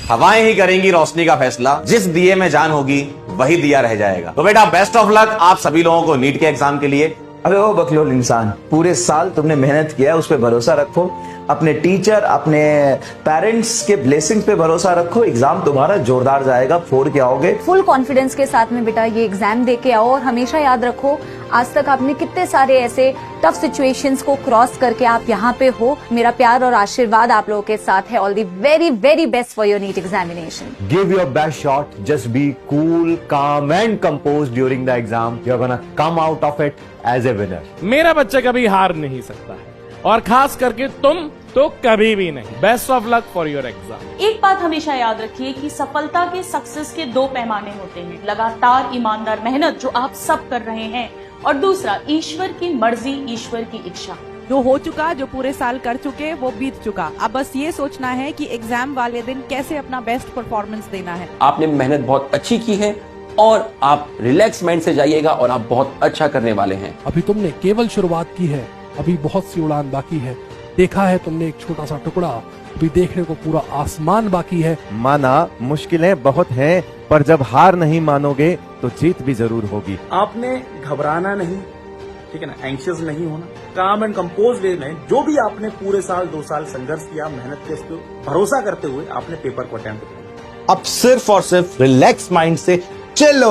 हवाएं ही करेंगी रोशनी का फैसला, जिस दिए में जान होगी वही दिया रह जाएगा। तो बेटा बेस्ट ऑफ लक आप सभी लोगों को नीट के एग्जाम के लिए। अबे ओ बकलोल इंसान, पूरे साल तुमने मेहनत किया, उस पर भरोसा रखो, अपने टीचर अपने पेरेंट्स के ब्लेसिंग्स पे भरोसा रखो। एग्जाम तुम्हारा जोरदार जाएगा, फोड़ के आओगे। फुल कॉन्फिडेंस के साथ में बेटा ये एग्जाम दे के आओ और हमेशा याद रखो आज तक आपने कितने सारे ऐसे टफ सिचुएशंस को क्रॉस करके आप यहाँ पे हो। मेरा प्यार और आशीर्वाद आप लोगों के साथ है। All the very very best for your NEET examination. Give your best shot. Just be cool, calm and composed during the exam. You're gonna come out of it as a winner. मेरा बच्चा कभी हार नहीं सकता है और खास करके तुम तो कभी भी नहीं। Best of luck for your exam. एक बात हमेशा याद रखिए कि सफलता के सक्सेस के दो पैमाने होते हैं, लगातार ईमानदार मेहनत जो आप सब कर रहे हैं, और दूसरा ईश्वर की मर्जी, ईश्वर की इच्छा। जो हो चुका, जो पूरे साल कर चुके, वो बीत चुका। अब बस ये सोचना है कि एग्जाम वाले दिन कैसे अपना बेस्ट परफॉर्मेंस देना है। आपने मेहनत बहुत अच्छी की है और आप रिलैक्स माइंड से जाइएगा और आप बहुत अच्छा करने वाले हैं। अभी तुमने केवल शुरुआत की है, अभी बहुत सी उड़ान बाकी है। देखा है तुमने एक छोटा सा टुकड़ा, अभी देखने को पूरा आसमान बाकी है। माना मुश्किलें बहुत हैं, पर जब हार नहीं मानोगे तो जीत भी जरूर होगी। आपने घबराना नहीं, ठीक है ना, एंशियस नहीं होना, काम एंड कंपोज वे में जो भी आपने पूरे साल 2 साल संघर्ष किया, मेहनत के, इस पे भरोसा करते हुए आपने पेपर को अटेम्प्ट किया। अब सिर्फ और सिर्फ रिलैक्स माइंड से चिल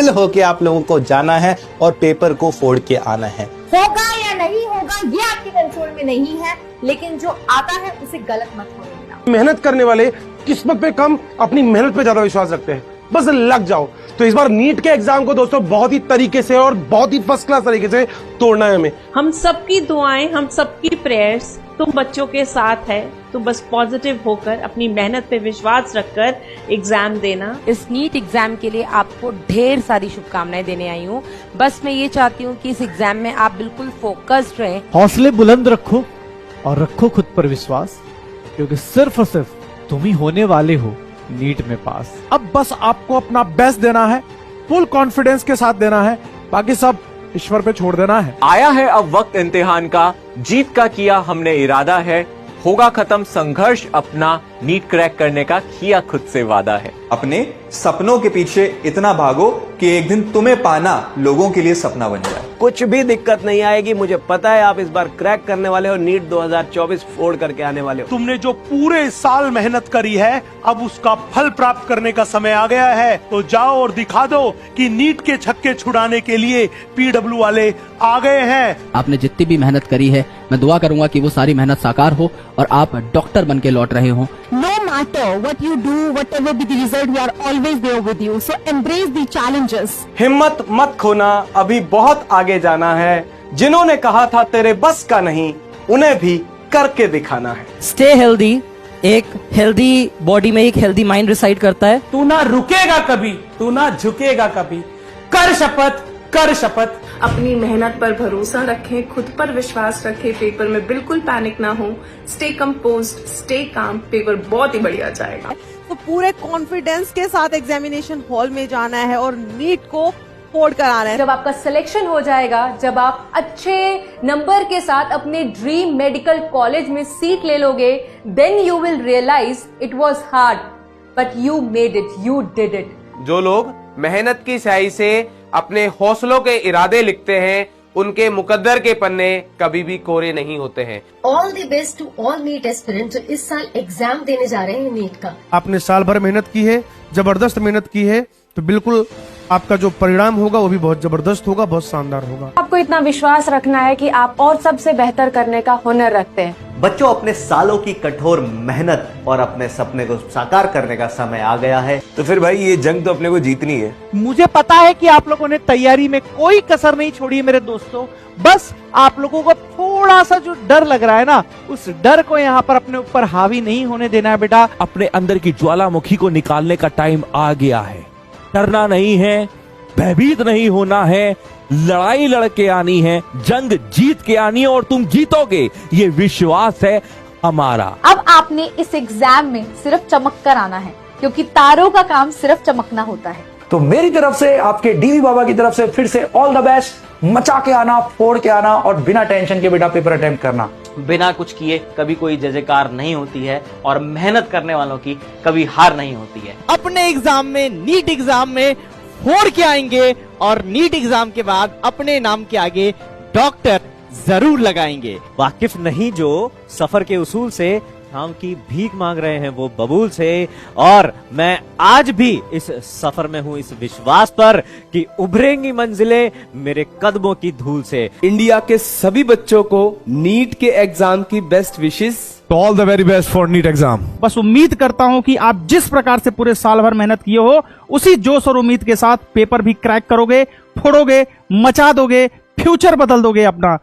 होके आप लोगों को जाना है और पेपर को फोड़ के आना है। होगा या नहीं होगा ये आपके कंट्रोल में नहीं है, लेकिन जो आता है उसे गलत मत होने देना। मेहनत करने वाले किस्मत पे कम, अपनी मेहनत पे ज्यादा विश्वास रखते हैं, बस लग जाओ। तो इस बार नीट के एग्जाम को दोस्तों बहुत ही तरीके से और बहुत ही फर्स्ट क्लास तरीके से तोड़ना है हमें। हम सबकी दुआएं, हम सबकी प्रेयर्स तुम बच्चों के साथ है। तो बस पॉजिटिव होकर अपनी मेहनत पे विश्वास रखकर एग्जाम देना। इस नीट एग्जाम के लिए आपको ढेर सारी शुभकामनाएं देने आई हूँ। बस मैं ये चाहती हूँ कि इस एग्जाम में आप बिल्कुल फोकस्ड रहें। हौसले बुलंद रखो और रखो खुद पर विश्वास, क्योंकि सिर्फ और सिर्फ तुम ही होने वाले हो नीट में पास। अब बस आपको अपना बेस्ट देना है, फुल कॉन्फिडेंस के साथ देना है, बाकी सब ईश्वर पे छोड़ देना है। आया है अब वक्त इम्तिहान का, जीत का किया हमने इरादा है, होगा खत्म संघर्ष अपना, नीट क्रैक करने का किया खुद से वादा है। अपने सपनों के पीछे इतना भागो कि एक दिन तुम्हें पाना लोगों के लिए सपना बन जाए। कुछ भी दिक्कत नहीं आएगी, मुझे पता है आप इस बार क्रैक करने वाले हो, नीट 2024 फोड़ करके आने वाले हो। तुमने जो पूरे साल मेहनत करी है, अब उसका फल प्राप्त करने का समय आ गया है। तो जाओ और दिखा दो कि नीट के छक्के छुड़ाने के लिए पीडब्ल्यू वाले आ गए हैं। आपने जितनी भी मेहनत करी है, मैं दुआ करूंगा कि वो सारी मेहनत साकार हो और आप डॉक्टर बन के लौट रहे हो। No matter what you do, whatever be the result, we are always there with you. So embrace the challenges. हिम्मत मत खोना, अभी बहुत आगे जाना है। जिन्होंने कहा था तेरे बस का नहीं, उन्हें भी करके दिखाना है। Stay healthy. एक हेल्दी बॉडी में एक हेल्दी माइंड रिसाइड करता है। तू ना रुकेगा कभी, तू ना झुकेगा कभी। कर शपथ, कर शपथ। अपनी मेहनत पर भरोसा रखें, खुद पर विश्वास रखें, पेपर में बिल्कुल पैनिक ना हो। Stay composed, stay calm, paper बहुत ही बढ़िया जाएगा। तो पूरे कॉन्फिडेंस के साथ एग्जामिनेशन हॉल में जाना है और नीट को फोड़ कर आना है। जब आपका सिलेक्शन हो जाएगा, जब आप अच्छे नंबर के साथ अपने ड्रीम मेडिकल कॉलेज में सीट ले लोगे, then you will realise it was hard but you made it, you did it. जो लोग मेहनत की स्याही से अपने हौसलों के इरादे लिखते हैं, उनके मुकद्दर के पन्ने कभी भी कोरे नहीं होते हैं। All the best to all NEET aspirants जो इस साल एग्जाम देने जा रहे हैं नीट का। आपने साल भर मेहनत की है, जबरदस्त मेहनत की है, तो बिल्कुल आपका जो परिणाम होगा वो भी बहुत जबरदस्त होगा, बहुत शानदार होगा। आपको इतना विश्वास रखना है कि आप और सबसे बेहतर करने का हुनर रखते हैं। बच्चों, अपने सालों की कठोर मेहनत और अपने सपने को साकार करने का समय आ गया है। तो फिर भाई ये जंग तो अपने को जीतनी है। मुझे पता है कि आप लोगों ने तैयारी में कोई कसर नहीं छोड़ी है मेरे दोस्तों। बस आप लोगों को थोड़ा सा जो डर लग रहा है ना, उस डर को यहाँ पर अपने ऊपर हावी नहीं होने देना है बेटा। अपने अंदर की ज्वालामुखी को निकालने का टाइम आ गया है। डरना नहीं है, भयभीत नहीं होना है, लड़ाई लड़के आनी है, जंग जीत के आनी है और तुम जीतोगे, ये विश्वास है हमारा। अब आपने इस एग्जाम में सिर्फ चमक कर आना है, क्योंकि तारों का काम सिर्फ चमकना होता है। तो मेरी तरफ से, आपके डीवी बाबा की तरफ से फिर से ऑल द बेस्ट। मचा के आना, फोड़ के आना और बिना टेंशन के बेटा पेपर अटेम्प्ट करना। बिना कुछ किए कभी कोई जय जयकार नहीं होती है और मेहनत करने वालों की कभी हार नहीं होती है। अपने एग्जाम में, नीट एग्जाम में फोड़ के आएंगे और नीट एग्जाम के बाद अपने नाम के आगे डॉक्टर जरूर लगाएंगे। वाकिफ नहीं जो सफर के उसूल से, शाम की भीख मांग रहे हैं वो बबूल से, और मैं आज भी इस सफर में हूँ इस विश्वास पर कि उभरेंगी मंजिलें मेरे कदमों की धूल से। इंडिया के सभी बच्चों को नीट के एग्जाम की best wishes. All the very best for NEET exam. बस उम्मीद करता हूँ कि आप जिस प्रकार से पूरे साल भर मेहनत किए हो, उसी जोश और उम्मीद के साथ पेपर भी क्रैक करोगे, फोड़ोगे, मचा दोगे, फ्यूचर बदल दोगे अपना।